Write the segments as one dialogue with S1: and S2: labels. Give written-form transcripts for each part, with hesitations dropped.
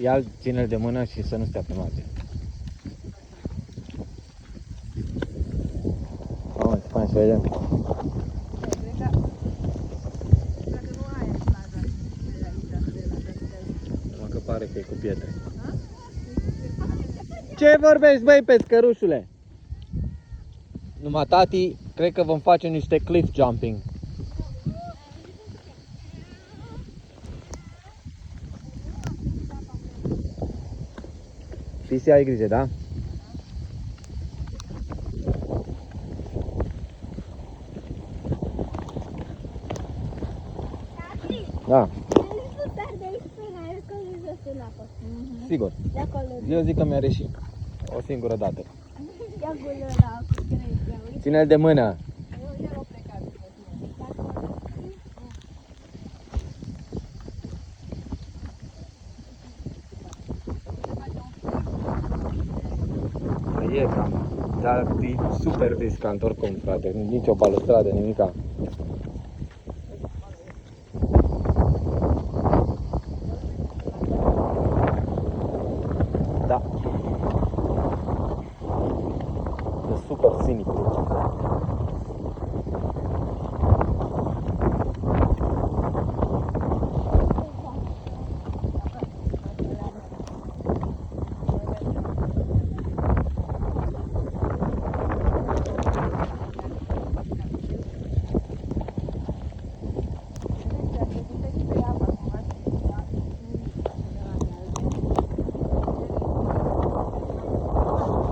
S1: Ia-l, ține-l de mână și să nu stea pe margine. Mamă, ce fain să vedem. Numai că pare că e cu pietre. Ce vorbești, băi, pescărușule? Numai tati, cred că vom face niște cliff jumping. Pisi, ai grijă, da? Da, sigur. Eu zic că mi-a reșit o singură dată. Ține-l de mână. E cam, dar e super riscant oricum, frate. Nici o balustradă, nimica. Da. E super scenic.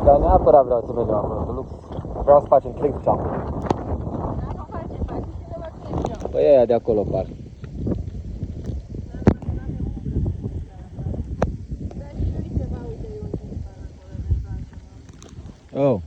S1: Dar neapărat vreau să mergem acolo, lux. Vreau să facem cliff jump. Păi aia de acolo par. Oh.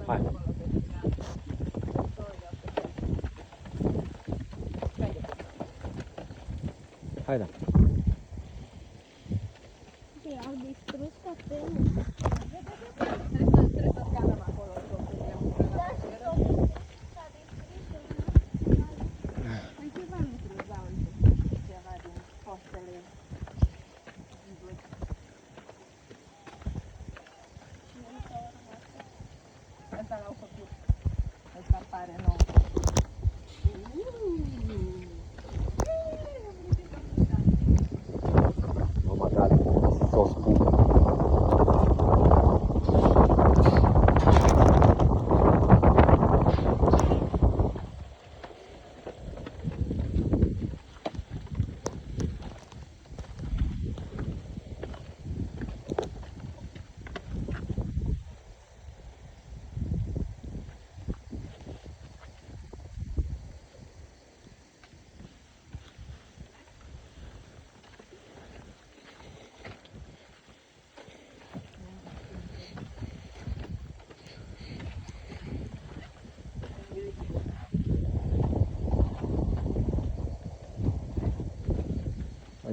S1: Hai. Hai, da.
S2: Au distrus cafenul.
S3: Trebuie să scanăm acolo. Păi ceva nu crezau ceva din postele. Asta l-au făcut. Asta pare nou.
S1: Mama tare, s-o spun.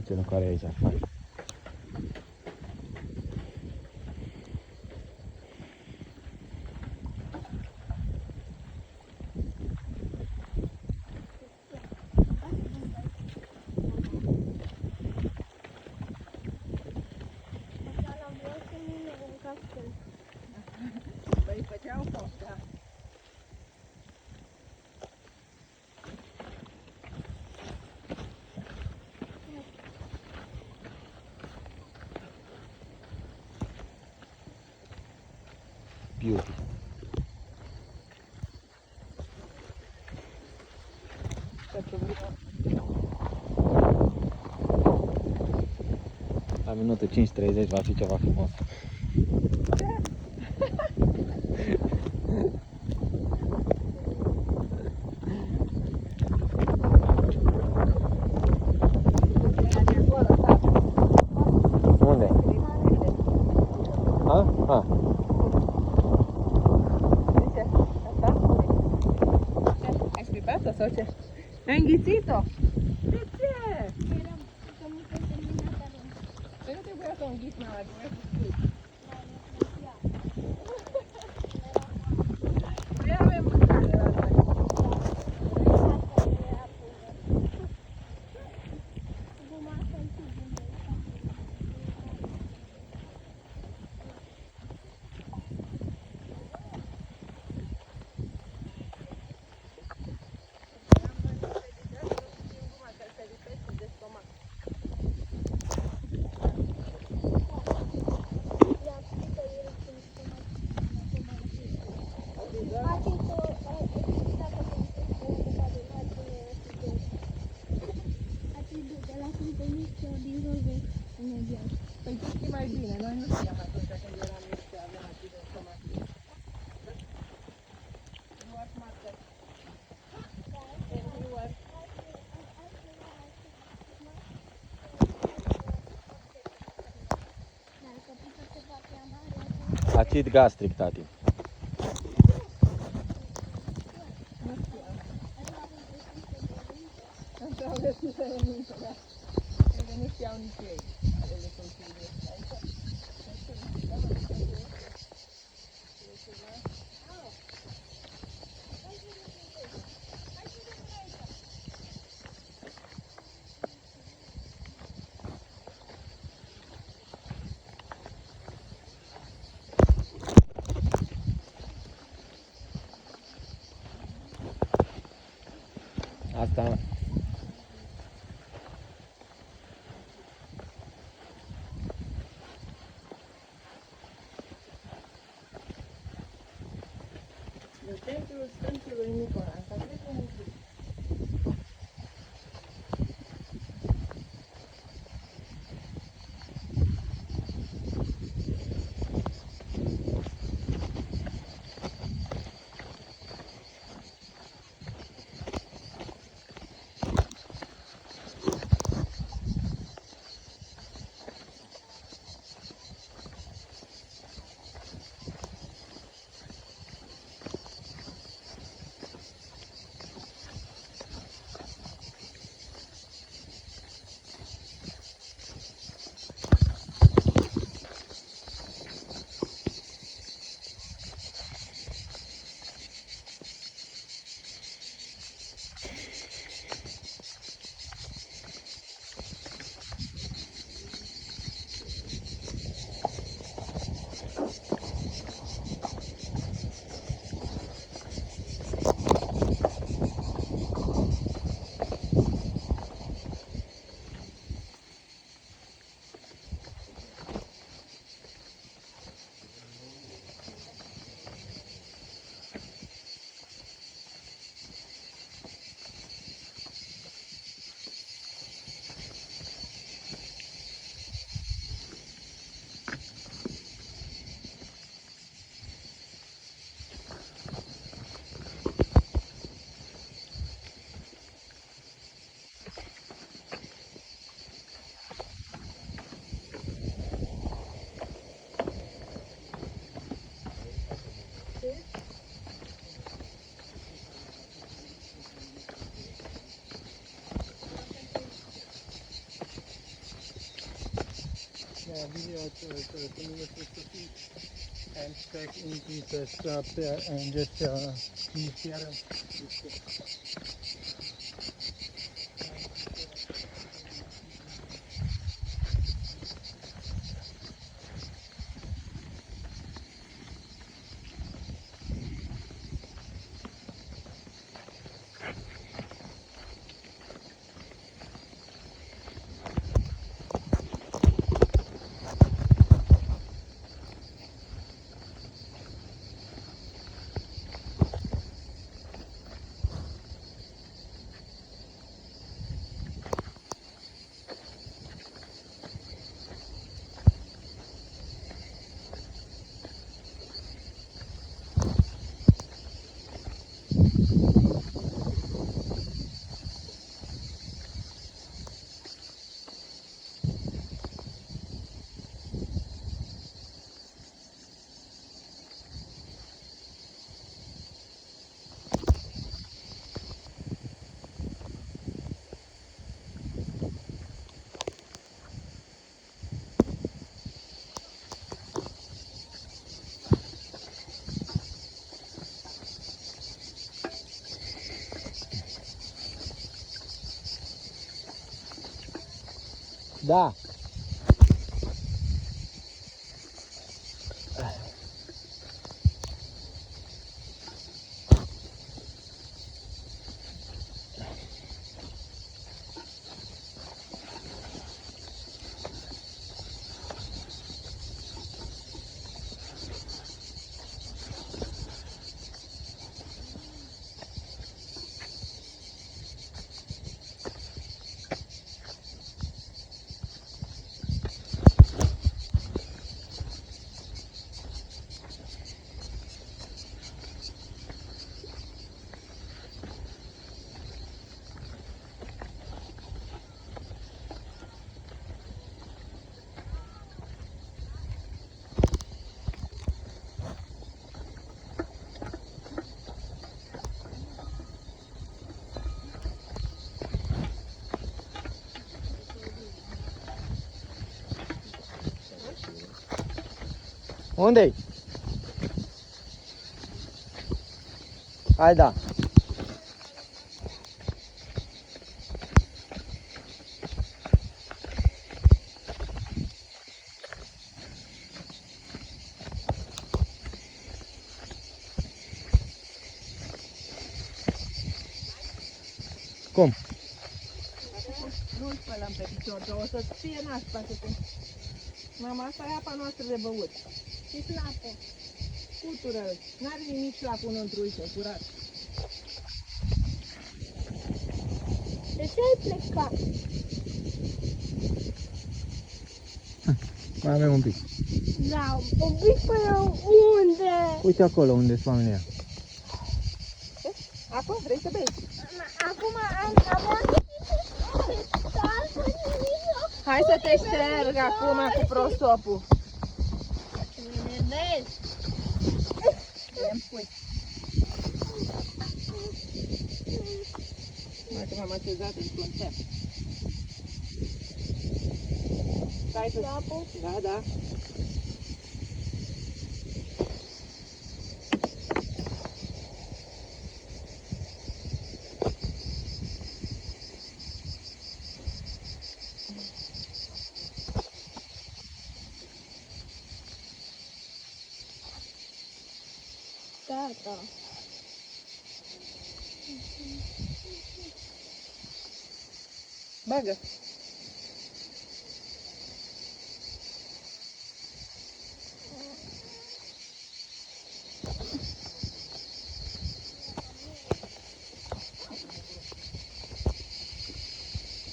S1: Ce nu care e aici, fain.
S3: Păi făceau post, da.
S1: beauty. La minutul 5:30 va fi ceva frumos. Unde? Ha? Ha.
S3: Ai scuipat-o sau ce? Ai înghițit-o? De ce?
S2: Eram că nu te terminat arunc.
S3: Păi nu trebuia să o înghiți, mama, trebuia să scui. Noi avem mâncare la noi. Păi tu știi mai bine, noi nu știam atunci când eram mici că avem acid în stomac. You are smarter. And you are...
S1: Acid gastric, tati.
S3: Nu știam. Așa au găsit să ne minte, da. Cred că nu știau nici ei. Ale le consider.
S1: Asta
S3: De templul Sfântului Nicola. Asta cred că nu știu.
S4: Video community and check into the stuff there and just share them.
S1: Da. Unde-i? Hai da. Cum?
S3: Nu-l spălăm pe picior, că o să-ți fie nașpa să te... Mama, asta e apa noastră de băut.
S2: Și slapă.
S3: Scutură-l. N-are nimic slapul înăuntru, uite, curat.
S2: De ce ai plecat?
S1: Mai avem un pic.
S2: Da, un pic până unde?
S1: Uite acolo unde sunt oamenii ăia.
S3: Acum vrei să bei?
S2: Acum am
S3: Hai să te șterg acum cu prosopul. Îmi spui. Mai că m-am așezat într-un cer. Stai să... Da, da.
S2: Gata.
S3: Bagă.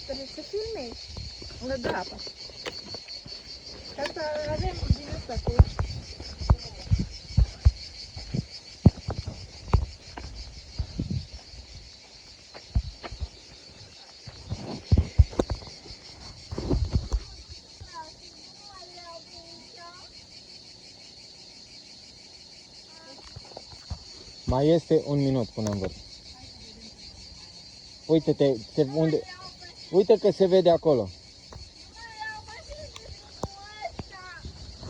S2: Trebuie să filmezi.
S3: Da, apa. Ca să avem din asta cu...
S1: Mai este un minut până în vârf. Uite-te, unde... Uite că se vede acolo.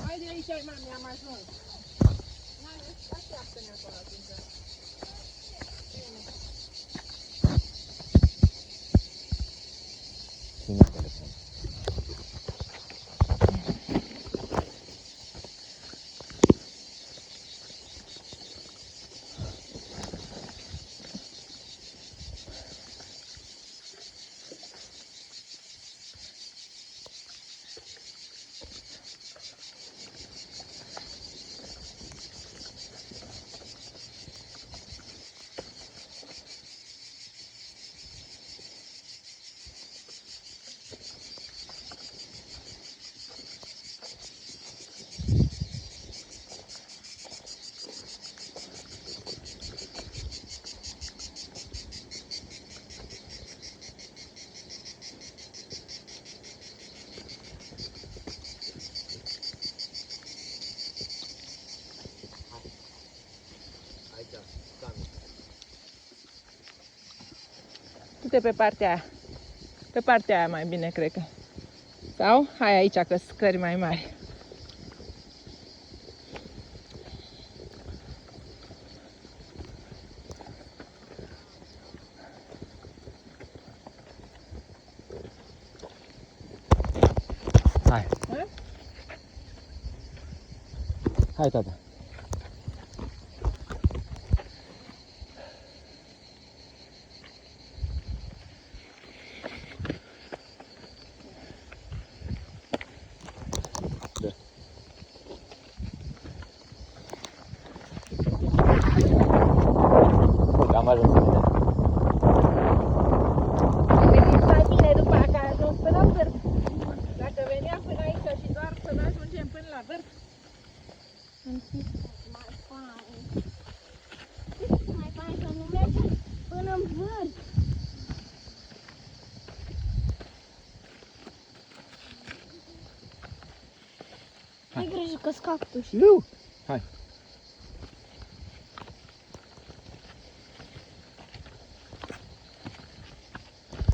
S3: Hai de aici, mami, am ajuns. Așteaptă-ne acolo atunci.
S1: Ține telefon.
S3: Du-te pe partea aia. Pe partea aia mai bine, cred că. Sau? Hai aici, că sunt scări mai mari.
S1: Hai, tata. Uite, am ajuns în mine.
S3: Veniți mai bine după aia, că ai ajuns până la vârf. Dacă veneam până aici și doar să nu ajungem până la vârf,
S2: Mai fain. Știi mai fain să nu mergi până în vârf. Ai grijă că-s cactuși.
S1: Iu! Hai.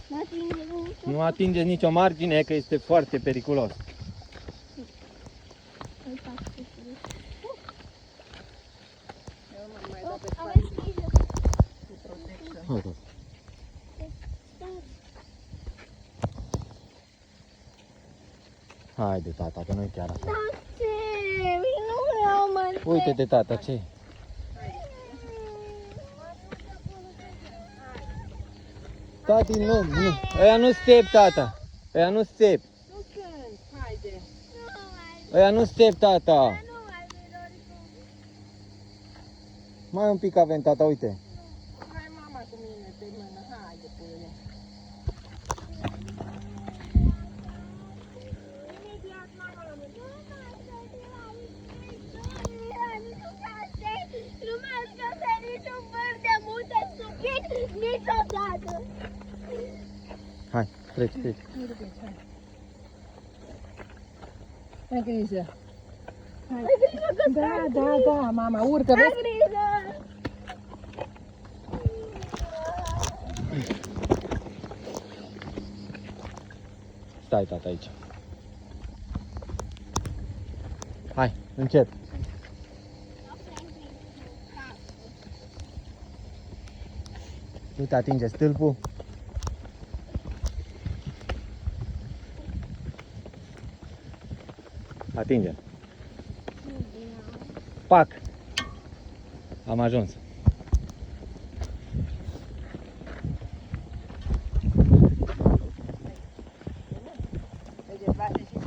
S2: Nu atinge nicio.
S1: Nu atingeți nicio margine, că este foarte periculos.
S2: Ai cactușuri.
S3: eu nu mai dau pe spate.
S2: Aveți grijă.
S1: Hai, tata. Haide, tata, că nu-i chiar așa.
S2: Da, ce? Nu vreau, mă.
S1: Uite-te, tata, ce? Tati, nu, nu. Ăia nu step, tata. Ăia nu step.
S3: Nu sunt, haide.
S1: Ăia nu step, tata. Mai un pic avem, tata, uite.
S3: Hai mama cu mine pe mână, haide pune. Imediat mama la mână.
S2: Nu merg pe niciun vârf de munte supit niciodată.
S1: Hai, treci, treci.
S3: Ai grijă.
S2: Ai grijă că
S3: Da, mama, urcă,
S2: ai
S3: vezi?
S2: grijă.
S1: Stai, tata, aici. Hai, încet. Nu te atinge stâlpul. Atinge. Pac. Am ajuns.
S3: Vede, bate și